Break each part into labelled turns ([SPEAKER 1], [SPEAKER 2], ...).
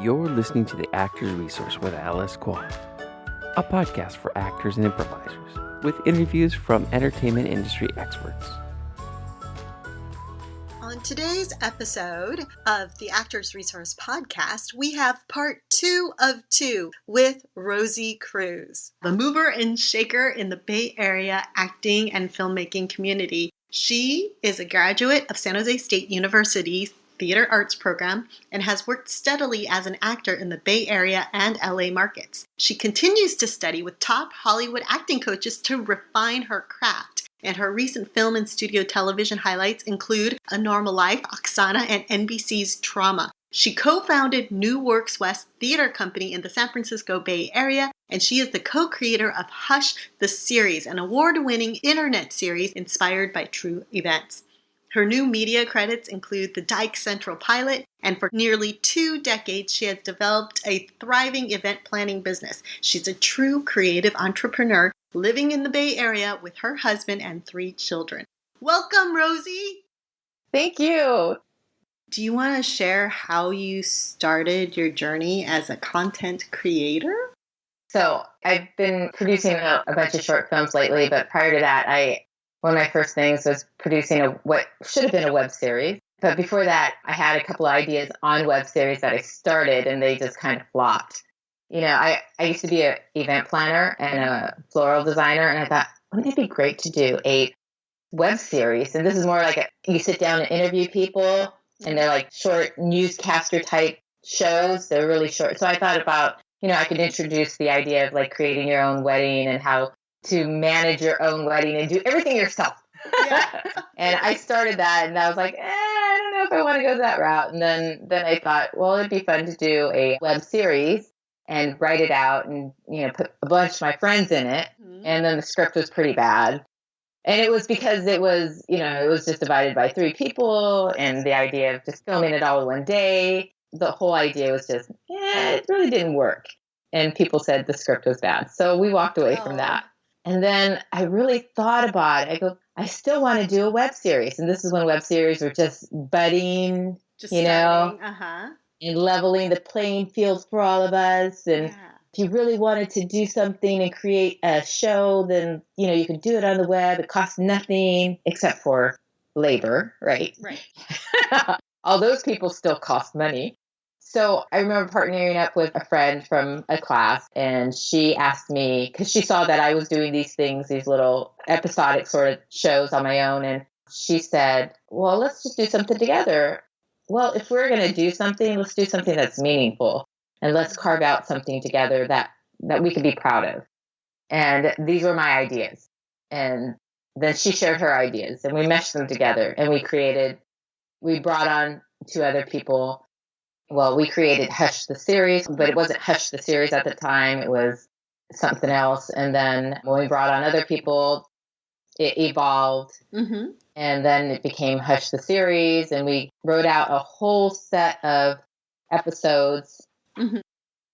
[SPEAKER 1] You're listening to the Actors Resource with Alice Kwan, a podcast for actors and improvisers, with interviews from entertainment industry experts.
[SPEAKER 2] On today's episode of the Actors Resource podcast, we have part 2 of 2 with Rosie Cruz, the mover and shaker in the Bay Area acting and filmmaking community. She is a graduate of San Jose State University's Theater Arts program and has worked steadily as an actor in the Bay Area and LA markets. She continues to study with top Hollywood acting coaches to refine her craft. And her recent film and studio television highlights include A Normal Life, Oksana, and NBC's Trauma. She co-founded New Works West Theater Company in the San Francisco Bay Area, and she is the co-creator of Hush, the series, an award-winning internet series inspired by true events. Her new media credits include the Dyke Central Pilot, and for nearly 2 decades, she has developed a thriving event planning business. She's a true creative entrepreneur living in the Bay Area with her husband and 3 children. Welcome, Rosie!
[SPEAKER 3] Thank you.
[SPEAKER 2] Do you want to share how you started your journey as a content creator?
[SPEAKER 3] So I've been producing a bunch of short films lately, but prior to that, one of my first things was producing what should have been a web series. But before that, I had a couple of ideas on web series that I started, and they just kind of flopped. You know, I used to be an event planner and a floral designer, and I thought, wouldn't it be great to do a web series? And this is more like you sit down and interview people, and they're like short newscaster type shows. They're really short. So I thought about, I could introduce the idea of like creating your own wedding and how to manage your own wedding and do everything yourself. Yeah. And I started that, and I was like, I don't know if I want to go that route. And then I thought, well, it'd be fun to do a web series and write it out and, put a bunch of my friends in it. Mm-hmm. And then the script was pretty bad. And it was because it was just divided by 3 people, and the idea of just filming it all in one day, the whole idea was just, it really didn't work. And people said the script was bad. So we walked away from that. And then I really thought about it. I go, I still want to do a web series. And this is when web series were just budding,
[SPEAKER 2] starting.
[SPEAKER 3] And leveling the playing field for all of us. And if you really wanted to do something and create a show, then, you could do it on the web. It costs nothing except for labor, right?
[SPEAKER 2] Right.
[SPEAKER 3] All those people still cost money. So I remember partnering up with a friend from a class, and she asked me, because she saw that I was doing these things, these little episodic sort of shows on my own. And she said, well, let's just do something together. Well, if we're going to do something, let's do something that's meaningful, and let's carve out something together that we can be proud of. And these were my ideas. And then she shared her ideas, and we meshed them together, and we brought on 2 other people. Well, we created Hush the series, but it wasn't Hush the series at the time. It was something else. And then when we brought on other people, it evolved. Mm-hmm. And then it became Hush the series. And we wrote out a whole set of episodes. Mm-hmm.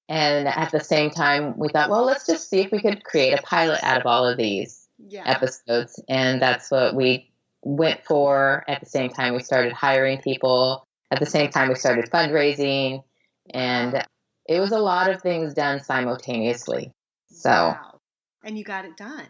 [SPEAKER 3] And at the same time, we thought, well, let's just see if we could create a pilot out of all of these episodes. And that's what we went for. At the same time, we started hiring people. At the same time, we started fundraising, and it was a lot of things done simultaneously. So,
[SPEAKER 2] wow. And you got it done.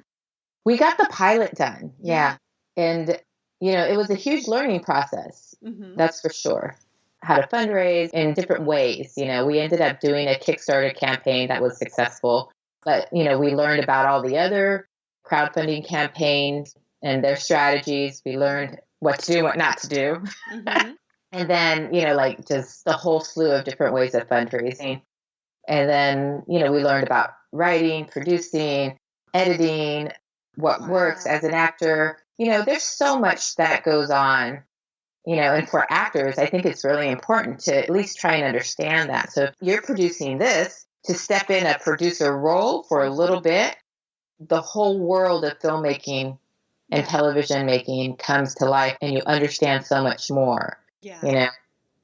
[SPEAKER 3] We got the pilot done. Yeah. And, it was a huge learning process. Mm-hmm. That's for sure. How to fundraise in different ways. We ended up doing a Kickstarter campaign that was successful, but, we learned about all the other crowdfunding campaigns and their strategies. We learned what to do, what not to do. Mm-hmm. And then, just the whole slew of different ways of fundraising. And then, we learned about writing, producing, editing, what works as an actor. There's so much that goes on, and for actors, I think it's really important to at least try and understand that. So if you're producing this, to step in a producer role for a little bit, the whole world of filmmaking and television making comes to life, and you understand so much more. Yeah.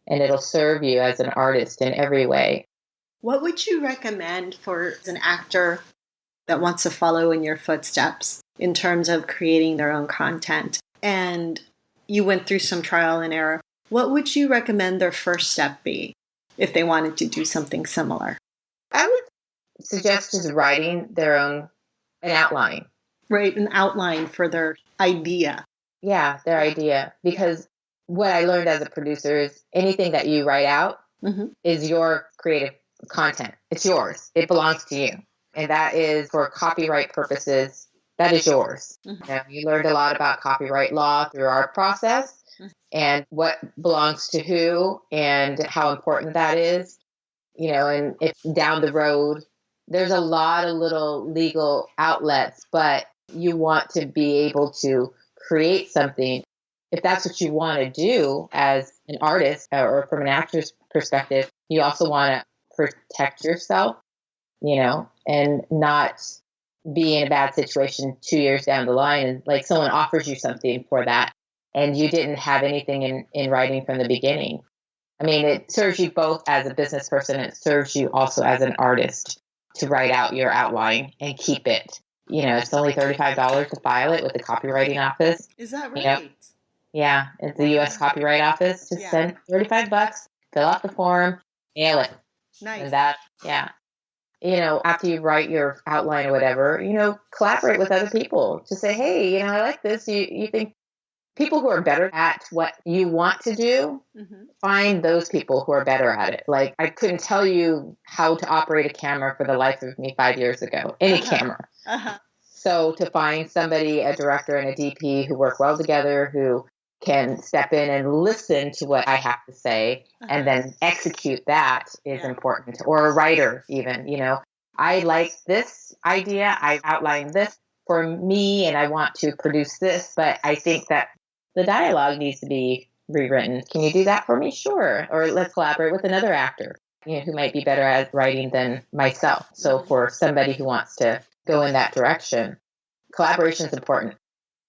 [SPEAKER 3] And it'll serve you as an artist in every way.
[SPEAKER 2] What would you recommend for an actor that wants to follow in your footsteps in terms of creating their own content? And you went through some trial and error. What would you recommend their first step be? if they wanted to do something similar?
[SPEAKER 3] I would suggest just writing an outline.
[SPEAKER 2] Right, an outline for their idea.
[SPEAKER 3] Yeah, their idea. Because what I learned as a producer is anything that you write out is your creative content. It's yours. It belongs to you. And that is for copyright purposes. That is yours. You learned a lot about copyright law through our process and what belongs to who and how important that is. And if down the road, there's a lot of little legal outlets, but you want to be able to create something. If that's what you want to do as an artist or from an actor's perspective, you also want to protect yourself, and not be in a bad situation 2 years down the line. And like someone offers you something for that and you didn't have anything in writing from the beginning. I mean, it serves you both as a business person. It serves you also as an artist to write out your outline and keep it. It's only $35 to file it with the copywriting office.
[SPEAKER 2] Is that right?
[SPEAKER 3] Yeah, it's the U.S. Copyright Office. Just send $35, fill out the form, mail it.
[SPEAKER 2] Nice.
[SPEAKER 3] And that, after you write your outline or whatever, collaborate with other people to say, hey, I like this. You think people who are better at what you want to do, find those people who are better at it. Like, I couldn't tell you how to operate a camera for the life of me 5 years ago, any camera. So to find somebody, a director and a DP who work well together, who can step in and listen to what I have to say and then execute that is important. Or a writer even, I like this idea. I outlined this for me and I want to produce this, but I think that the dialogue needs to be rewritten. Can you do that for me? Sure. Or let's collaborate with another actor, who might be better at writing than myself. So for somebody who wants to go in that direction, collaboration is important.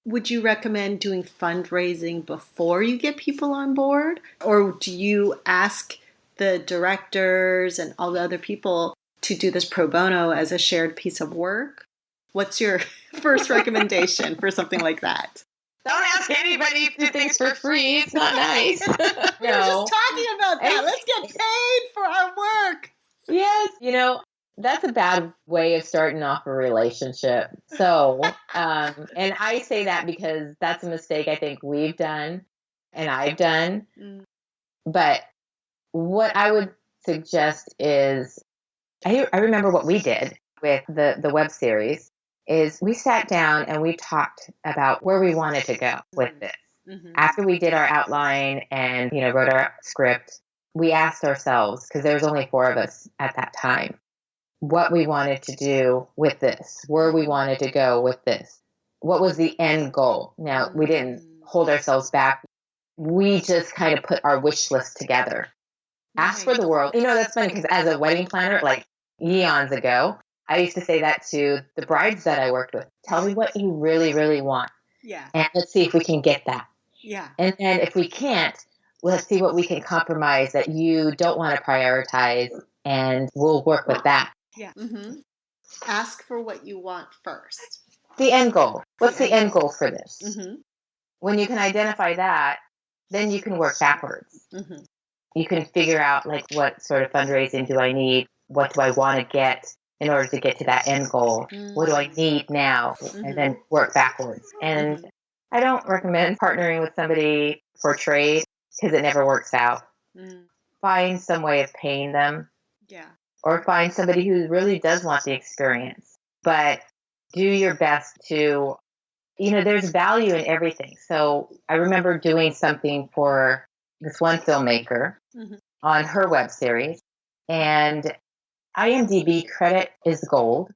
[SPEAKER 2] Would you recommend doing fundraising before you get people on board? Or do you ask the directors and all the other people to do this pro bono as a shared piece of work? What's your first recommendation for something like that?
[SPEAKER 3] Don't ask anybody to do things for free. It's not nice.
[SPEAKER 2] We were just talking about that. Let's get paid for our work.
[SPEAKER 3] Yes. That's a bad way of starting off a relationship. So, and I say that because that's a mistake I think we've done and I've done. But what I would suggest is, I remember what we did with the web series is we sat down and we talked about where we wanted to go with this. After we did our outline and, wrote our script, we asked ourselves, because there was only 4 of us at that time, what we wanted to do with this, where we wanted to go with this. What was the end goal? Now, we didn't hold ourselves back. We just kind of put our wish list together. Ask for the world. That's funny because as a wedding planner, like eons ago, I used to say that to the brides that I worked with. Tell me what you really, really want.
[SPEAKER 2] Yeah.
[SPEAKER 3] And let's see if we can get that.
[SPEAKER 2] Yeah.
[SPEAKER 3] And then if we can't, let's see what we can compromise that you don't want to prioritize, and we'll work with that.
[SPEAKER 2] Yeah. Ask for what you want first.
[SPEAKER 3] The end goal. What's the end goal for this? When you can identify that, then you can work backwards. You can figure out like what sort of fundraising do I need? What do I want to get in order to get to that end goal? What do I need now? And then work backwards. And I don't recommend partnering with somebody for trade because it never works out. Find some way of paying them.
[SPEAKER 2] Yeah.
[SPEAKER 3] Or find somebody who really does want the experience. But do your best to, there's value in everything. So I remember doing something for this one filmmaker on her web series. And IMDb credit is gold.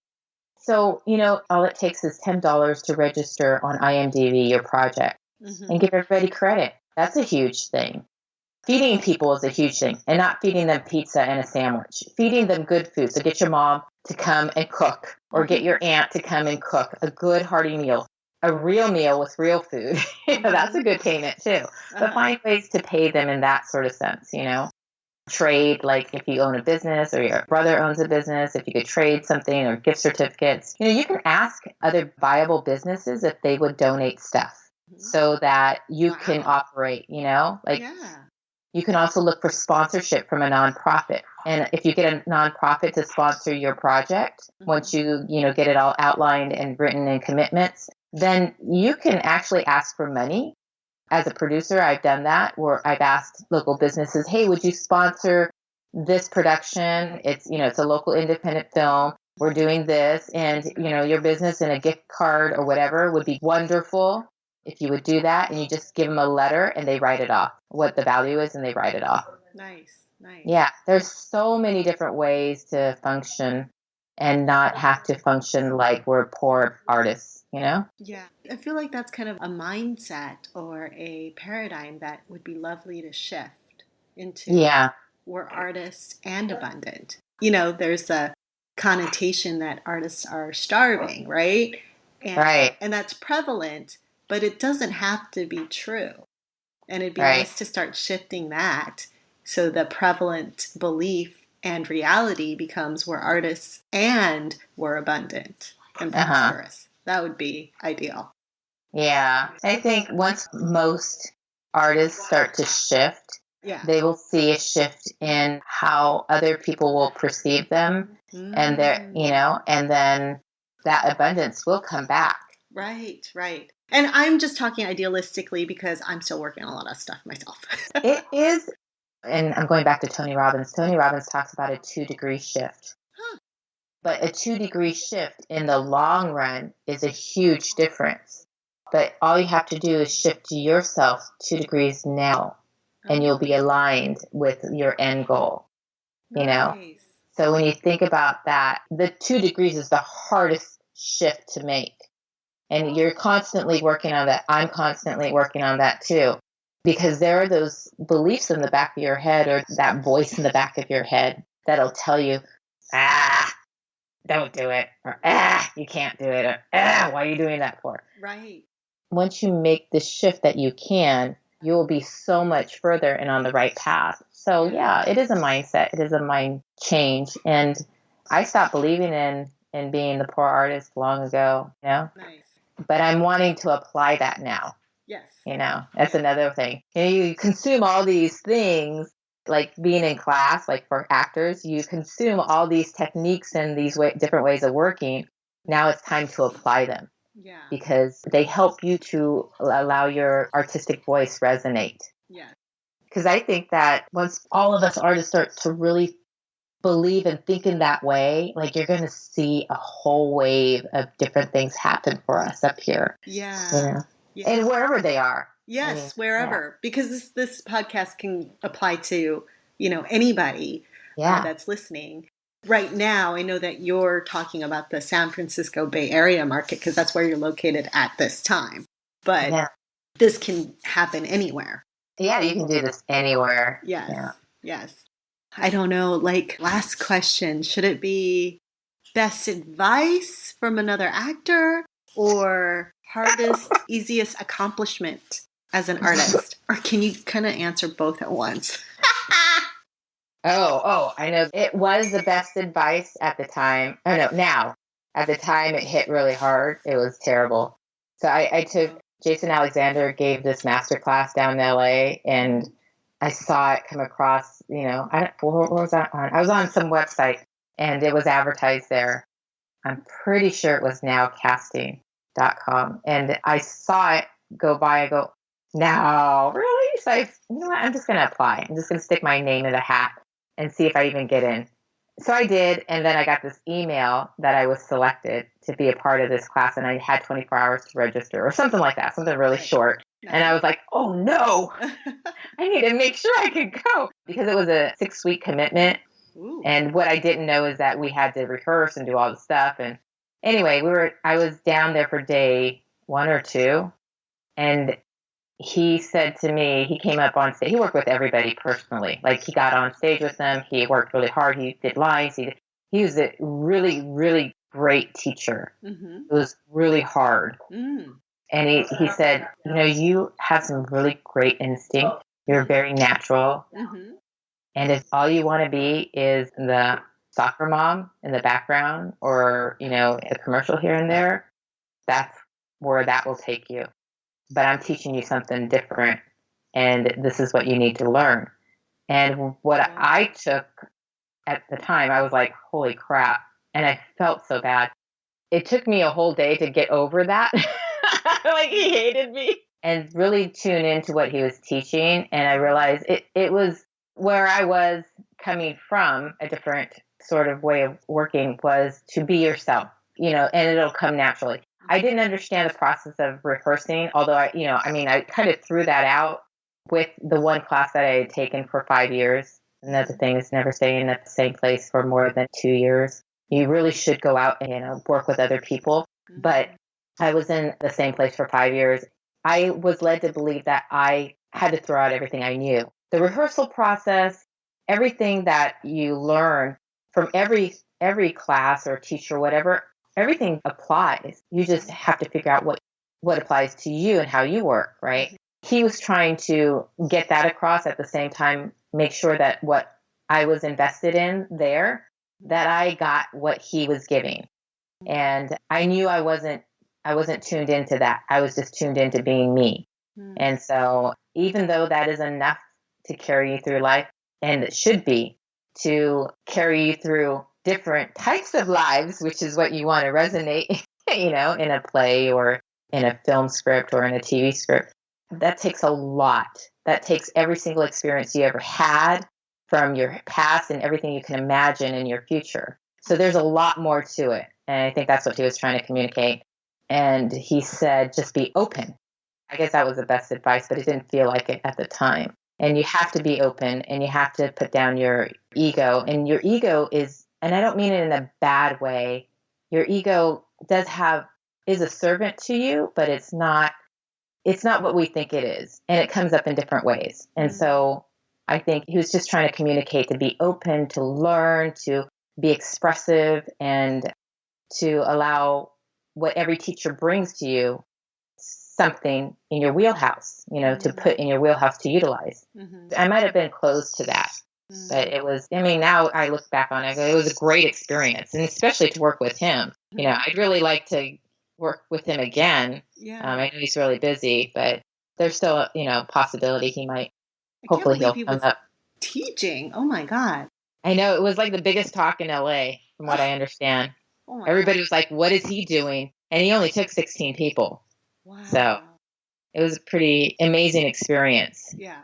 [SPEAKER 3] So, all it takes is $10 to register on IMDb your project and give everybody credit. That's a huge thing. Feeding people is a huge thing, and not feeding them pizza and a sandwich. Feeding them good food. So get your mom to come and cook, or get your aunt to come and cook a good hearty meal, a real meal with real food. That's a good payment too. But find ways to pay them in that sort of sense, Trade, like if you own a business or your brother owns a business, if you could trade something or gift certificates. You can ask other viable businesses if they would donate stuff so that you can operate, You can also look for sponsorship from a nonprofit. And if you get a nonprofit to sponsor your project, once you get it all outlined and written in commitments, then you can actually ask for money. As a producer, I've done that where I've asked local businesses, hey, would you sponsor this production? It's a local independent film. We're doing this, and your business and a gift card or whatever would be wonderful if you would do that. And you just give them a letter and they write it off, what the value is, and they write it off.
[SPEAKER 2] Nice.
[SPEAKER 3] Yeah, there's so many different ways to function and not have to function like we're poor artists,
[SPEAKER 2] Yeah, I feel like that's kind of a mindset or a paradigm that would be lovely to shift into.
[SPEAKER 3] Yeah.
[SPEAKER 2] We're artists and abundant. There's a connotation that artists are starving, right?
[SPEAKER 3] Right.
[SPEAKER 2] And that's prevalent, but it doesn't have to be true. And it'd be nice to start shifting that so the prevalent belief and reality becomes we're artists and we're abundant and prosperous. That would be ideal.
[SPEAKER 3] Yeah. I think once most artists start to shift, they will see a shift in how other people will perceive them, and and then that abundance will come back.
[SPEAKER 2] Right. And I'm just talking idealistically because I'm still working on a lot of stuff myself.
[SPEAKER 3] It is, and I'm going back to Tony Robbins. Tony Robbins talks about a 2-degree shift. But a 2-degree shift in the long run is a huge difference. But all you have to do is shift yourself 2 degrees now, and you'll be aligned with your end goal.
[SPEAKER 2] Nice.
[SPEAKER 3] So when you think about that, the 2 degrees is the hardest shift to make. And you're constantly working on that. I'm constantly working on that too. Because there are those beliefs in the back of your head, or that voice in the back of your head that'll tell you, don't do it, or you can't do it, or why are you doing that for?
[SPEAKER 2] Right.
[SPEAKER 3] Once you make the shift that you can, you will be so much further and on the right path. So yeah, it is a mindset. It is a mind change. And I stopped believing in being the poor artist long ago,
[SPEAKER 2] Nice.
[SPEAKER 3] But I'm wanting to apply that now.
[SPEAKER 2] Yes.
[SPEAKER 3] That's another thing. You consume all these things, like being in class, like for actors, you consume all these techniques and these different ways of working. Now it's time to apply them.
[SPEAKER 2] Yeah.
[SPEAKER 3] Because they help you to allow your artistic voice resonate.
[SPEAKER 2] Yeah.
[SPEAKER 3] Because I think that once all of us artists start to really believe and think in that way, like you're going to see a whole wave of different things happen for us up here.
[SPEAKER 2] Yeah.
[SPEAKER 3] And wherever they are.
[SPEAKER 2] Yes, wherever. Because this podcast can apply to, anybody that's listening. Right now, I know that you're talking about the San Francisco Bay Area market because that's where you're located at this time. But this can happen anywhere.
[SPEAKER 3] Yeah, you can do this anywhere.
[SPEAKER 2] Yes. I don't know, last question. Should it be best advice from another actor or hardest, easiest accomplishment as an artist? Or can you kind of answer both at once?
[SPEAKER 3] Oh, I know. It was the best advice at the time. Oh, no, now. At the time, it hit really hard. It was terrible. So I took, Jason Alexander gave this masterclass down in LA, and I saw it come across, what was that on? I was on some website, and it was advertised there. I'm pretty sure it was nowcasting.com. And I saw it go by. I go, no, really? So I'm just going to apply. I'm just going to stick my name in the hat and see if I even get in. So I did, and then I got this email that I was selected to be a part of this class, and I had 24 hours to register or something like that, something really short. And I was like, oh no, I need to make sure I could go, because it was a 6-week commitment.
[SPEAKER 2] Ooh.
[SPEAKER 3] And what I didn't know is that we had to rehearse and do all the stuff. And anyway, I was down there for day 1 or 2, and he said to me, he came up on stage. He worked with everybody personally. Like, he got on stage with them. He worked really hard. He did lines. He was a really, really great teacher.
[SPEAKER 2] Mm-hmm.
[SPEAKER 3] It was really hard.
[SPEAKER 2] Mm.
[SPEAKER 3] And he said, you have some really great instinct. You're very natural.
[SPEAKER 2] Mm-hmm.
[SPEAKER 3] And if all you want to be is the soccer mom in the background, or, a commercial here and there, that's where that will take you. But I'm teaching you something different, and this is what you need to learn. And what I took at the time, I was like, holy crap. And I felt so bad. It took me a whole day to get over that. Like he hated me. And really tune into what he was teaching. And I realized it was where I was coming from, a different sort of way of working, was to be yourself, and it'll come naturally. I didn't understand the process of rehearsing, although I kind of threw that out with the one class that I had taken for 5 years. Another thing is never staying at the same place for more than 2 years. You really should go out and work with other people. But I was in the same place for 5 years. I was led to believe that I had to throw out everything I knew. The rehearsal process, everything that you learn from every class or teacher, whatever, everything applies. You just have to figure out what applies to you and how you work, right? He was trying to get that across, at the same time, make sure that what I was invested in there, that I got what he was giving. And I knew I wasn't tuned into that. I was just tuned into being me. And so even though that is enough to carry you through life, and it should be, to carry you through different types of lives, which is what you want to resonate, in a play or in a film script or in a TV script, that takes a lot. That takes every single experience you ever had from your past and everything you can imagine in your future. So there's a lot more to it. And I think that's what he was trying to communicate. And he said, just be open. I guess that was the best advice, but it didn't feel like it at the time. And you have to be open, and you have to put down your ego. And your ego is, and I don't mean it in a bad way, your ego is a servant to you, but it's not what we think it is. And it comes up in different ways. And so I think he was just trying to communicate, to be open, to learn, to be expressive, and to allow what every teacher brings to you something in your wheelhouse, to put in your wheelhouse to utilize. I might have been closed to that, but it was, now I look back on it, it was a great experience, and especially to work with him. I'd really like to work with him again. Yeah. I know he's really busy, but there's still a possibility he might. Hopefully he'll come up
[SPEAKER 2] teaching. Oh my God.
[SPEAKER 3] I know, it was like the biggest talk in LA, from what I understand. Everybody was like, what is he doing? And he only took 16 people. Wow. So it was a pretty amazing experience. Yeah.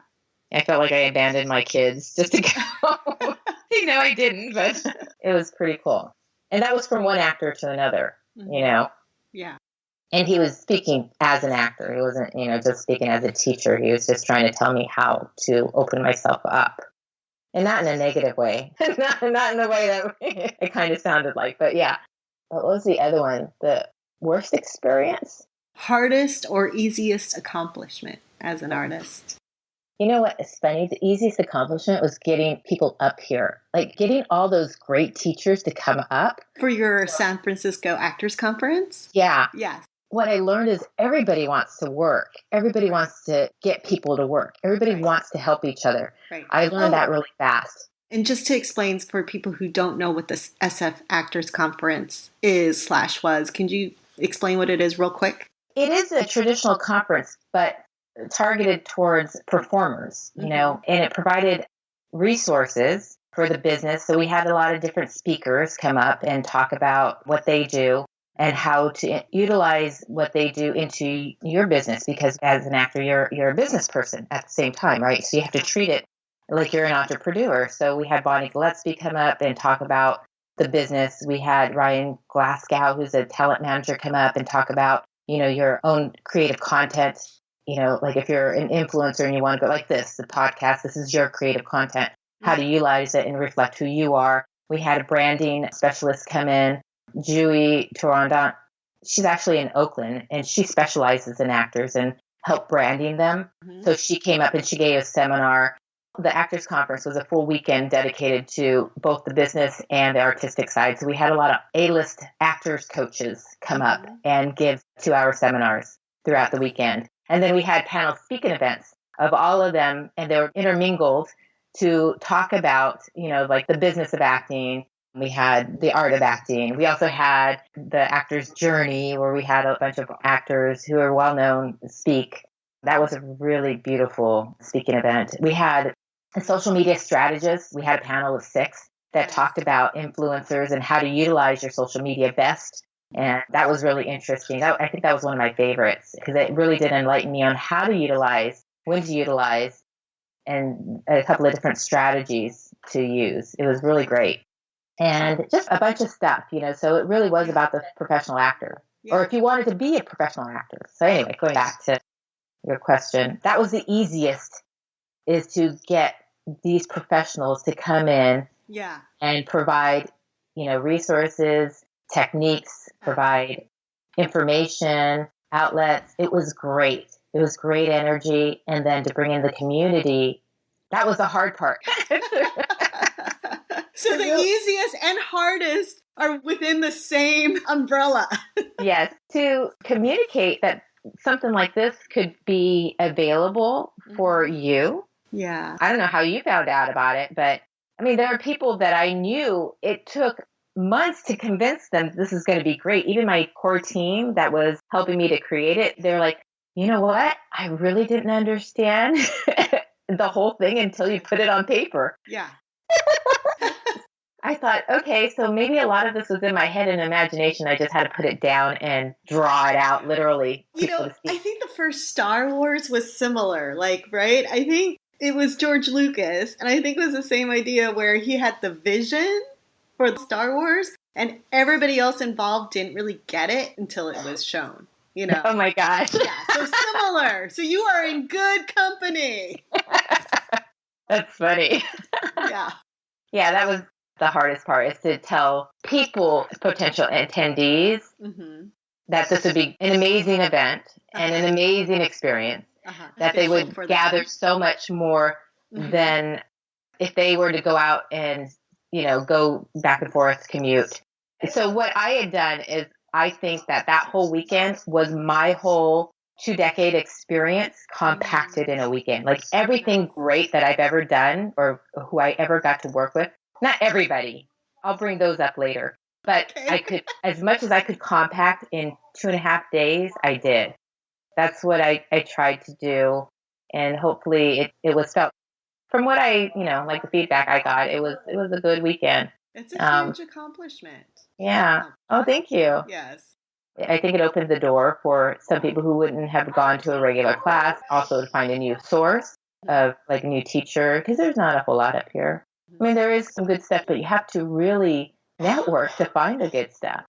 [SPEAKER 3] I felt like I abandoned my kids just to go. I didn't, but it was pretty cool. And that was from one actor to another, Yeah. And he was speaking as an actor. He wasn't, just speaking as a teacher. He was just trying to tell me how to open myself up. And not in a negative way. not in the way that it kind of sounded like. But yeah. What was the other one? The worst experience?
[SPEAKER 2] Hardest or easiest accomplishment as an artist?
[SPEAKER 3] You know what is funny? The easiest accomplishment was getting people up here. Like getting all those great teachers to come up.
[SPEAKER 2] For your San Francisco Actors Conference?
[SPEAKER 3] Yeah.
[SPEAKER 2] Yes.
[SPEAKER 3] What I learned is everybody wants to work. Everybody wants to get people to work. Everybody wants to help each other. Right. I learned that really fast.
[SPEAKER 2] And just to explain for people who don't know what this SF Actors Conference is / was, can you explain what it is real quick?
[SPEAKER 3] It is a traditional conference, but targeted towards performers, and it provided resources for the business. So we had a lot of different speakers come up and talk about what they do and how to utilize what they do into your business. Because as an actor, you're a business person at the same time, right? So you have to treat it like you're an entrepreneur. So we had Bonnie Gillespie come up and talk about the business. We had Ryan Glasgow, who's a talent manager, come up and talk about, your own creative content. Like if you're an influencer and you want to go like this, the podcast, this is your creative content, how to utilize it and reflect who you are. We had a branding specialist come in, Julie Torondon. She's actually in Oakland, and she specializes in actors and help branding them. So she came up and she gave a seminar. The Actors Conference was a full weekend dedicated to both the business and the artistic side. So we had a lot of A-list actors coaches come up and give 2-hour seminars throughout the weekend. And then we had panel speaking events of all of them, and they were intermingled to talk about, like the business of acting. We had the art of acting. We also had the actor's journey, where we had a bunch of actors who are well-known speak. That was a really beautiful speaking event. We had a social media strategist. We had a panel of 6 that talked about influencers and how to utilize your social media best. And that was really interesting. I think that was one of my favorites because it really did enlighten me on how to utilize, when to utilize, and a couple of different strategies to use. It was really great. And just a bunch of stuff, so it really was about the professional actor, or if you wanted to be a professional actor. So anyway, going back to your question, that was the easiest, is to get these professionals to come in and provide, resources, techniques, provide information, outlets. It was great. It was great energy. And then to bring in the community, that was the hard part.
[SPEAKER 2] So the easiest and hardest are within the same umbrella.
[SPEAKER 3] Yes, to communicate that something like this could be available for you.
[SPEAKER 2] Yeah.
[SPEAKER 3] I don't know how you found out about it, but I mean, there are people that I knew it took months to convince them this is going to be great. Even my core team that was helping me to create it, they're like, you know what? I really didn't understand the whole thing until you put it on paper.
[SPEAKER 2] Yeah.
[SPEAKER 3] I thought, okay, so maybe a lot of this was in my head and imagination. I just had to put it down and draw it out, literally.
[SPEAKER 2] I think the first Star Wars was similar, right? I think it was George Lucas, and I think it was the same idea where he had the vision for Star Wars, and everybody else involved didn't really get it until it was shown,
[SPEAKER 3] Oh my gosh.
[SPEAKER 2] Yeah, so similar. So you are in good company.
[SPEAKER 3] That's funny.
[SPEAKER 2] Yeah.
[SPEAKER 3] Yeah, that was the hardest part, is to tell people, potential attendees, that this would be an amazing event and an amazing experience, that they would gather so much more than if they were to go out and, go back and forth, commute. So what I had done is, I think that whole weekend was my whole 2-decade experience compacted in a weekend. Like everything great that I've ever done or who I ever got to work with. Not everybody. I'll bring those up later. But I could, as much as I could compact in 2.5 days, I did. That's what I tried to do. And hopefully it was felt, from what I, like the feedback I got, it was a good weekend.
[SPEAKER 2] It's a huge accomplishment.
[SPEAKER 3] Yeah. Oh, thank you.
[SPEAKER 2] Yes.
[SPEAKER 3] I think it opened the door for some people who wouldn't have gone to a regular class, also to find a new source of like a new teacher, because there's not a whole lot up here. I mean, there is some good stuff, but you have to really network to find the good stuff.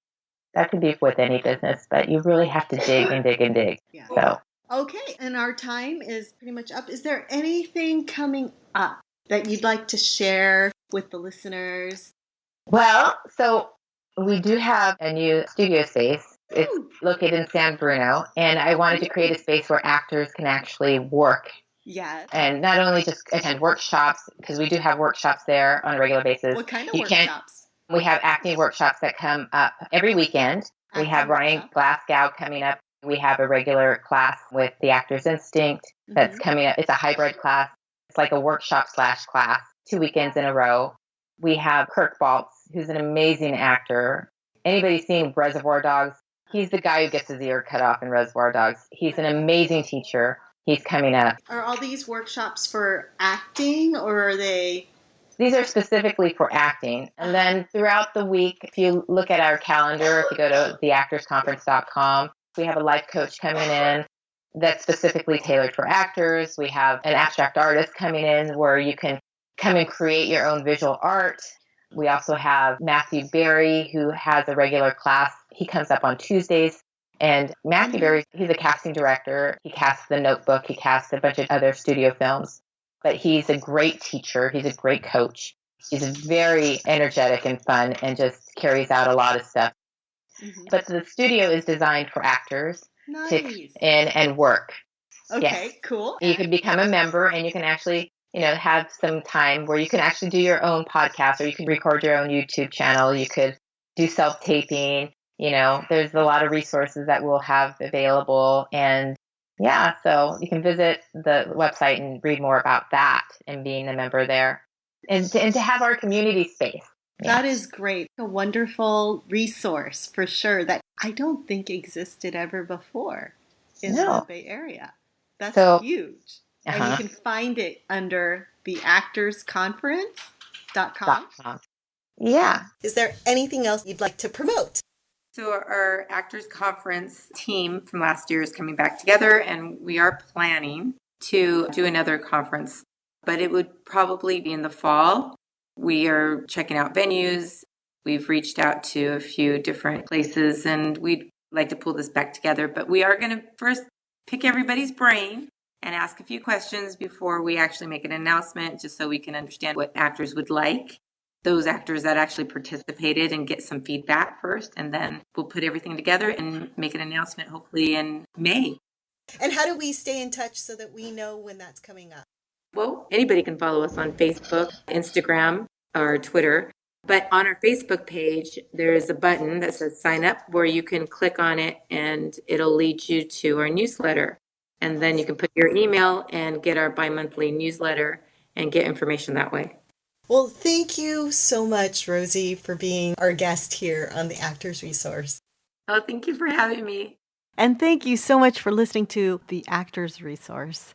[SPEAKER 3] That could be with any business, but you really have to dig and dig and dig.
[SPEAKER 2] Yeah.
[SPEAKER 3] So.
[SPEAKER 2] Okay, and our time is pretty much up. Is there anything coming up that you'd like to share with the listeners?
[SPEAKER 3] Well, so we do have a new studio space. It's located in San Bruno, and I wanted to create a space where actors can actually work.
[SPEAKER 2] Yes.
[SPEAKER 3] And not only just attend workshops, because we do have workshops there on a regular basis.
[SPEAKER 2] What kind of workshops?
[SPEAKER 3] We have acting workshops that come up every weekend. We have Ryan Glasgow coming up. We have a regular class with the Actor's Instinct that's coming up. It's a hybrid class. It's like a workshop/class, 2 weekends in a row. We have Kirk Baltz, who's an amazing actor. Anybody seen Reservoir Dogs? He's the guy who gets his ear cut off in Reservoir Dogs. He's an amazing teacher. He's coming up.
[SPEAKER 2] Are all these workshops for acting, or are they?
[SPEAKER 3] These are specifically for acting. And then throughout the week, if you look at our calendar, if you go to theactorsconference.com, we have a life coach coming in that's specifically tailored for actors. We have an abstract artist coming in where you can come and create your own visual art. We also have Matthew Berry, who has a regular class. He comes up on Tuesdays. And Matthew Berry, he's a casting director. He casts The Notebook. He casts a bunch of other studio films. But he's a great teacher. He's a great coach. He's very energetic and fun and just carries out a lot of stuff. But the studio is designed for actors to come in and work.
[SPEAKER 2] Okay, cool.
[SPEAKER 3] You can become a member and you can actually, have some time where you can actually do your own podcast, or you can record your own YouTube channel. You could do self-taping. There's a lot of resources that we'll have available. And yeah, so you can visit the website and read more about that and being a member there. And to have our community space.
[SPEAKER 2] That is great. A wonderful resource for sure that I don't think existed ever before in the Bay Area. That's huge. And you can find it under theactorsconference.com.
[SPEAKER 3] Yeah.
[SPEAKER 2] Is there anything else you'd like to promote?
[SPEAKER 4] So our Actors Conference team from last year is coming back together, and we are planning to do another conference, but it would probably be in the fall. We are checking out venues. We've reached out to a few different places, and we'd like to pull this back together. But we are going to first pick everybody's brain and ask a few questions before we actually make an announcement, just so we can understand what actors would like, those actors that actually participated, and get some feedback first. And then we'll put everything together and make an announcement hopefully in May.
[SPEAKER 2] And how do we stay in touch so that we know when that's coming up?
[SPEAKER 4] Well, anybody can follow us on Facebook, Instagram, or Twitter. But on our Facebook page, there is a button that says sign up, where you can click on it and it'll lead you to our newsletter. And then you can put your email and get our bi-monthly newsletter and get information that way.
[SPEAKER 2] Well, thank you so much, Rosie, for being our guest here on the Actors Resource.
[SPEAKER 4] Oh, thank you for having me.
[SPEAKER 2] And thank you so much for listening to the Actors Resource.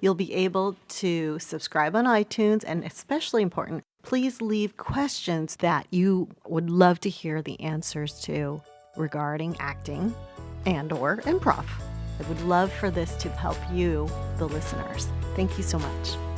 [SPEAKER 2] You'll be able to subscribe on iTunes, and especially important, please leave questions that you would love to hear the answers to regarding acting and/or improv. I would love for this to help you, the listeners. Thank you so much.